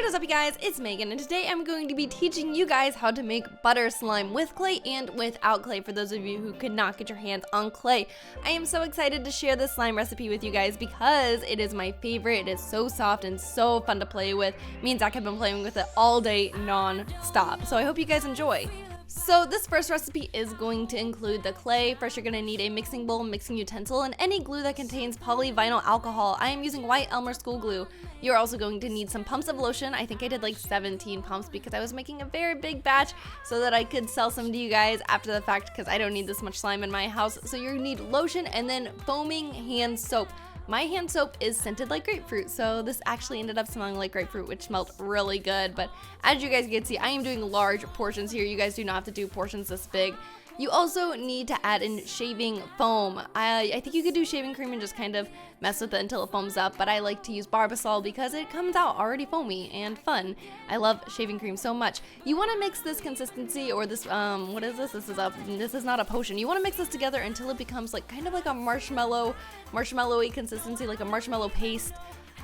What is up, you guys? It's Megan, and today I'm going to be teaching you guys how to make butter slime with clay and without clay for those of you who could not get your hands on clay. I am so excited to share this slime recipe with you guys because it is my favorite. It is so soft and so fun to play with. Me and Zach have been playing with it all day non-stop, so I hope you guys enjoy. So this first recipe is going to include the clay. First, you're going to need a mixing bowl, mixing utensil, and any glue that contains polyvinyl alcohol. I am using white Elmer school glue. You're also going to need some pumps of lotion. I think I did like 17 pumps because I was making a very big batch so that I could sell some to you guys after the fact because I don't need this much slime in my house. So you need lotion and then foaming hand soap. My hand soap is scented like grapefruit, so this actually ended up smelling like grapefruit, which smelled really good. But as you guys can see, I am doing large portions here. You guys do not have to do portions this big. You also need to add in shaving foam. I think you could do shaving cream and just kind of mess with it until it foams up, but I like to use Barbasol because it comes out already foamy and fun. I love shaving cream so much. You want to mix this consistency, or this, what is this? This is not a potion. You want to mix this together until it becomes like kind of like a marshmallowy consistency, like a marshmallow paste.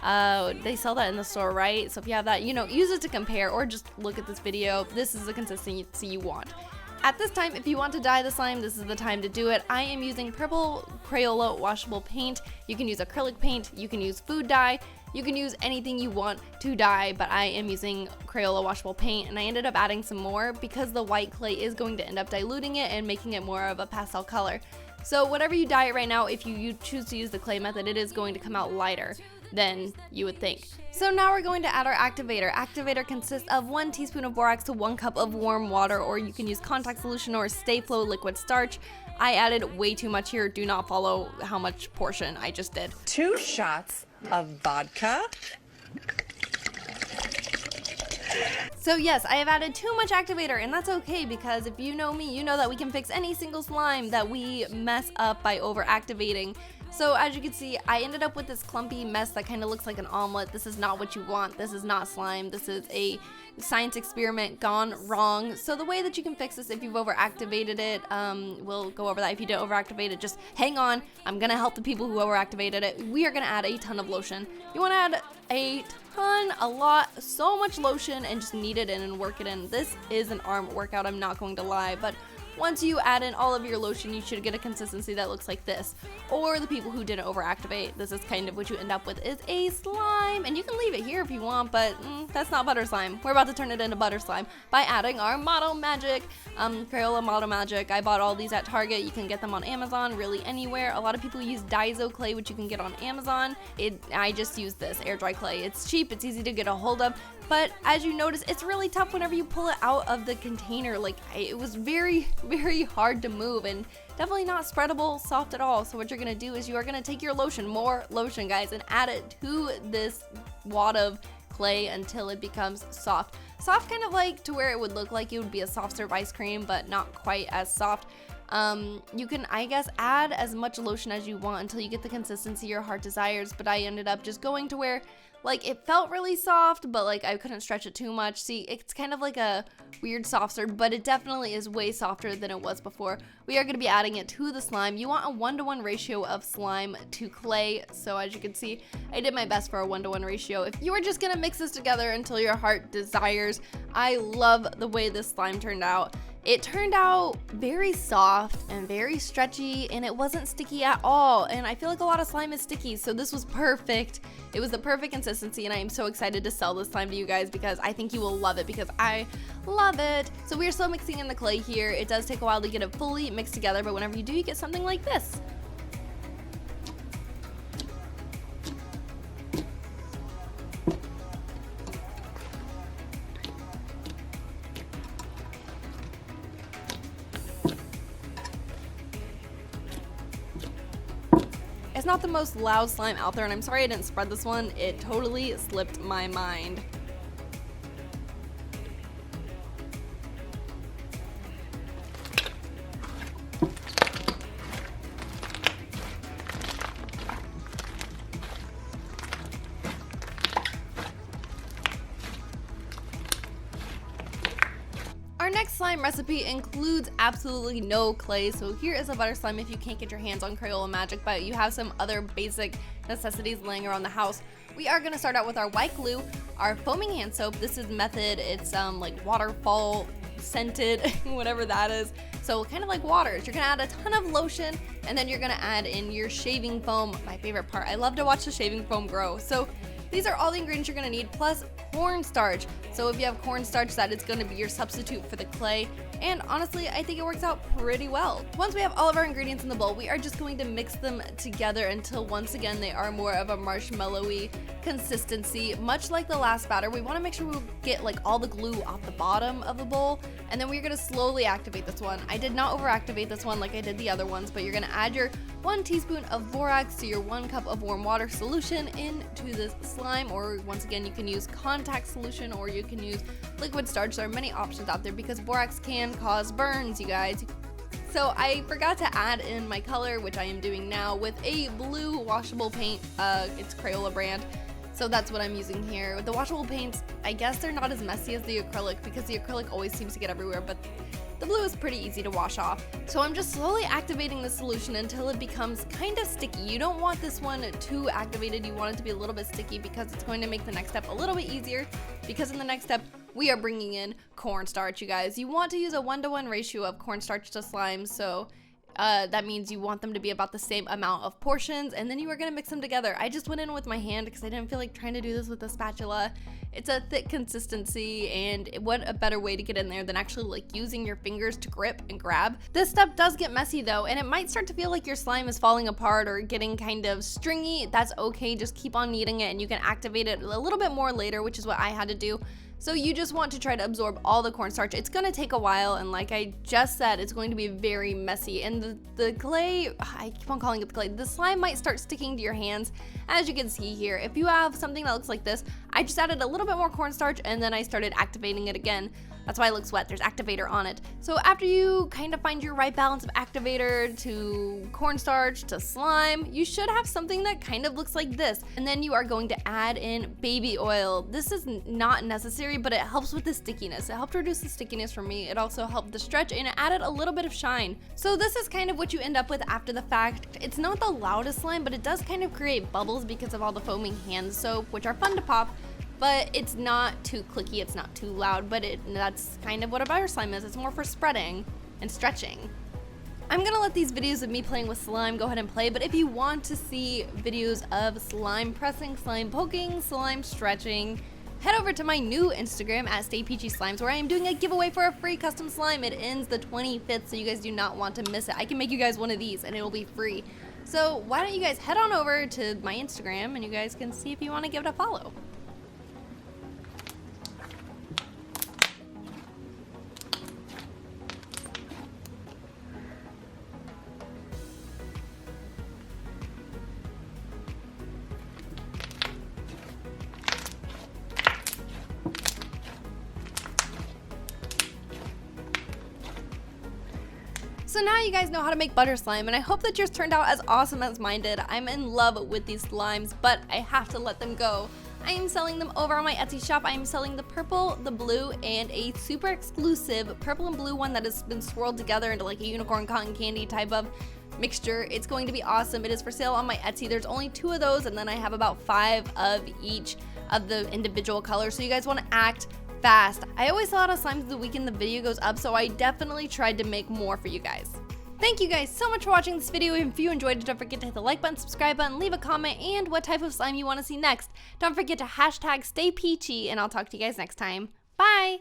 They sell that in the store, right? So if you have that, use it to compare or just look at this video. This is the consistency you want. At this time, if you want to dye the slime, this is the time to do it. I am using purple Crayola washable paint. You can use acrylic paint, you can use food dye, you can use anything you want to dye, but I am using Crayola washable paint, and I ended up adding some more because the white clay is going to end up diluting it and making it more of a pastel color. So whatever you dye it right now, if you choose to use the clay method, it is going to come out lighter than you would think. So now we're going to add our activator. Activator consists of 1 teaspoon of borax to 1 cup of warm water, or you can use contact solution or Stay Flow liquid starch. I added way too much here. Do not follow how much portion I just did. 2 shots of vodka. So yes, I have added too much activator, and that's okay because if you know me, you know that we can fix any single slime that we mess up by over activating. So as you can see, I ended up with this clumpy mess that kind of looks like an omelet. This is not what you want. This is not slime. This is a science experiment gone wrong. So the way that you can fix this if you've overactivated it, we'll go over that. If you didn't overactivate it, just hang on. I'm gonna help the people who overactivated it. We are gonna add a ton of lotion. You wanna add a ton, a lot, so much lotion, and just knead it in and work it in. This is an arm workout, I'm not going to lie, but once you add in all of your lotion, you should get a consistency that looks like this. Or the people who didn't overactivate, this is kind of what you end up with, is a slime. And you can leave it here if you want, but that's not butter slime. We're about to turn it into butter slime by adding our Model Magic, Crayola Model Magic. I bought all these at Target. You can get them on Amazon, really anywhere. A lot of people use Daiso clay, which you can get on Amazon. I just use this air dry clay. It's cheap, it's easy to get a hold of. But as you notice, it's really tough whenever you pull it out of the container. Like, it was very, very hard to move and definitely not spreadable, soft at all. So what you're gonna do is you are gonna take your lotion, more lotion guys, and add it to this wad of clay until it becomes soft. Soft kind of like to where it would look like it would be a soft serve ice cream, but not quite as soft. You can, I guess, add as much lotion as you want until you get the consistency your heart desires, but I ended up just going to where like it felt really soft, but like I couldn't stretch it too much. See, it's kind of like a weird soft serve, but it definitely is way softer than it was before. We are going to be adding it to the slime. You want a 1-to-1 ratio of slime to clay. So as you can see, I did my best for a 1-to-1 ratio. If you were just going to mix this together until your heart desires, I love the way this slime turned out. It turned out very soft and very stretchy, and it wasn't sticky at all. And I feel like a lot of slime is sticky, so this was perfect. It was the perfect consistency, and I am so excited to sell this slime to you guys because I think you will love it because I love it. So we are still mixing in the clay here. It does take a while to get it fully mixed together, but whenever you do, you get something like this. It's not the most loud slime out there, and I'm sorry I didn't spread this one. It totally slipped my mind. Our next slime recipe includes absolutely no clay, so here is a butter slime if you can't get your hands on Crayola Magic, but you have some other basic necessities laying around the house. We are going to start out with our white glue. our foaming hand soap. This is Method. It's like waterfall scented, whatever that is. So kind of like water. So you're gonna add a ton of lotion, and then you're gonna add in your shaving foam. My favorite part. I love to watch the shaving foam grow. So these are all the ingredients you're gonna need, plus cornstarch. So if you have cornstarch, that is gonna be your substitute for the clay. And honestly, I think it works out pretty well. Once we have all of our ingredients in the bowl, we are just going to mix them together until once again they are more of a marshmallowy consistency. Much like the last batter, we want to make sure we get like all the glue off the bottom of the bowl, and then we're going to slowly activate this one. I did not overactivate this one like I did the other ones, but you're going to add your 1 teaspoon of borax to your 1 cup of warm water solution into this slime, or once again you can use contact solution or you can use liquid starch. There are many options out there because borax can cause burns, you guys. So I forgot to add in my color, which I am doing now with a blue washable paint. It's Crayola brand. So that's what I'm using here. With the washable paints, I guess they're not as messy as the acrylic because the acrylic always seems to get everywhere, but the blue is pretty easy to wash off. So I'm just slowly activating the solution until it becomes kind of sticky. You don't want this one too activated. You want it to be a little bit sticky because it's going to make the next step a little bit easier, because in the next step, we are bringing in cornstarch, you guys. You want to use a 1-to-1 ratio of cornstarch to slime, so that means you want them to be about the same amount of portions, and then you are going to mix them together. I just went in with my hand because I didn't feel like trying to do this with a spatula. It's a thick consistency, and what a better way to get in there than actually like using your fingers to grip and grab. This step does get messy though, and it might start to feel like your slime is falling apart or getting kind of stringy. That's okay, just keep on kneading it and you can activate it a little bit more later, which is what I had to do. So you just want to try to absorb all the cornstarch. It's going to take a while, and like I just said, it's going to be very messy. And the clay, I keep on calling it the clay, the slime might start sticking to your hands, as you can see here. If you have something that looks like this, I just added a little bit more cornstarch and then I started activating it again. That's why it looks wet. There's activator on it. So after you kind of find your right balance of activator to cornstarch to slime, you should have something that kind of looks like this. And then you are going to add in baby oil. This is not necessary, but it helps with the stickiness. It helped reduce the stickiness for me. It also helped the stretch, and it added a little bit of shine. So this is kind of what you end up with after the fact. It's not the loudest slime, but it does kind of create bubbles because of all the foaming hand soap, which are fun to pop. But it's not too clicky, it's not too loud, but that's kind of what a butter slime is. It's more for spreading and stretching. I'm gonna let these videos of me playing with slime go ahead and play, but if you want to see videos of slime pressing, slime poking, slime stretching, head over to my new Instagram at StayPeachySlimes, where I am doing a giveaway for a free custom slime. It ends the 25th, so you guys do not want to miss it. I can make you guys one of these and it will be free. So why don't you guys head on over to my Instagram and you guys can see if you want to give it a follow. So now you guys know how to make butter slime, and I hope that yours turned out as awesome as mine did. I'm in love with these slimes, but I have to let them go. I am selling them over on my Etsy shop. I am selling the purple, the blue, and a super exclusive purple and blue one that has been swirled together into like a unicorn cotton candy type of mixture. It's going to be awesome. It is for sale on my Etsy. There's only 2 of those, and then I have about 5 of each of the individual colors, so you guys want to act fast. I always sell out of slimes the weekend the video goes up, so I definitely tried to make more for you guys. Thank you guys so much for watching this video. If you enjoyed it, don't forget to hit the like button, subscribe button, leave a comment, and what type of slime you want to see next. Don't forget to hashtag StayPeachy, and I'll talk to you guys next time. Bye!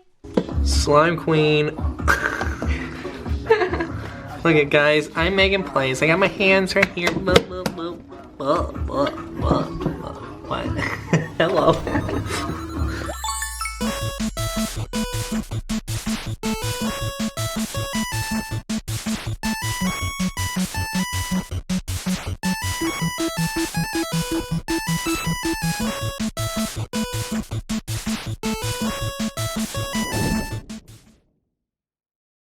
Slime Queen. Look at guys, I'm Megan Plays. I got my hands right here. What? Hello.